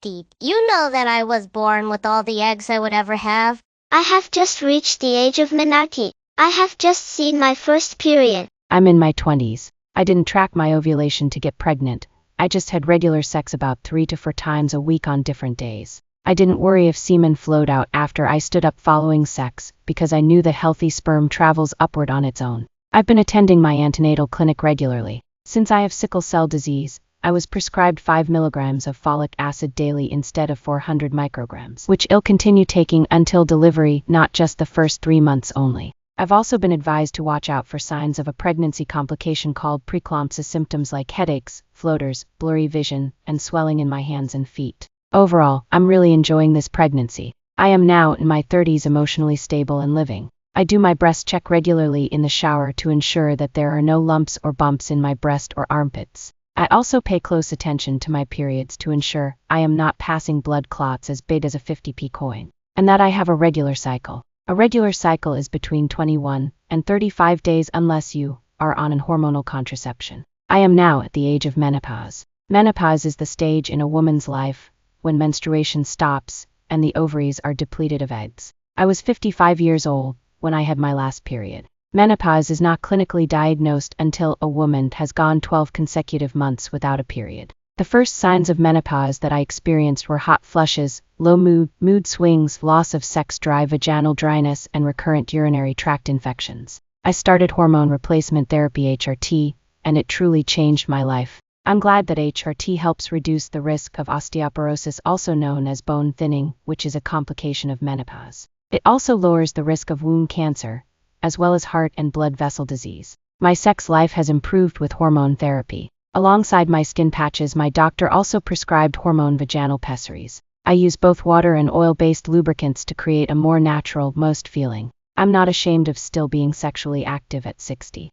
You know that I was born with all the eggs I would ever have. I have just reached the age of menarche. I have just seen my first period. I'm in my 20s. I didn't track my ovulation to get pregnant. I just had regular sex about 3 to 4 times a week on different days. I didn't worry if semen flowed out after I stood up following sex, because I knew that healthy sperm travels upward on its own. I've been attending my antenatal clinic regularly. Since I have sickle cell disease, I was prescribed 5 milligrams of folic acid daily instead of 400 micrograms, which I'll continue taking until delivery, not just the first 3 months only. I've also been advised to watch out for signs of a pregnancy complication called preeclampsia, symptoms like headaches, floaters, blurry vision, and swelling in my hands and feet. Overall, I'm really enjoying this pregnancy. I am now in my 30s, emotionally stable and living. I do my breast check regularly in the shower to ensure that there are no lumps or bumps in my breast or armpits. I also pay close attention to my periods to ensure I am not passing blood clots as big as a 50p coin, and that I have a regular cycle. A regular cycle is between 21 and 35 days unless you are on an hormonal contraception. I am now at the age of menopause. Menopause is the stage in a woman's life when menstruation stops and the ovaries are depleted of eggs. I was 55 years old when I had my last period. Menopause is not clinically diagnosed until a woman has gone 12 consecutive months without a period. The first signs of menopause that I experienced were hot flushes, low mood swings, loss of sex drive, vaginal dryness, and recurrent urinary tract infections. I started hormone replacement therapy HRT, and it truly changed my life. I'm glad that HRT helps reduce the risk of osteoporosis, also known as bone thinning, which is a complication of menopause. It also lowers the risk of womb cancer, as well as heart and blood vessel disease. My sex life has improved with hormone therapy. Alongside my skin patches, my doctor also prescribed hormone vaginal pessaries. I use both water and oil-based lubricants to create a more natural, moist feeling. I'm not ashamed of still being sexually active at 60.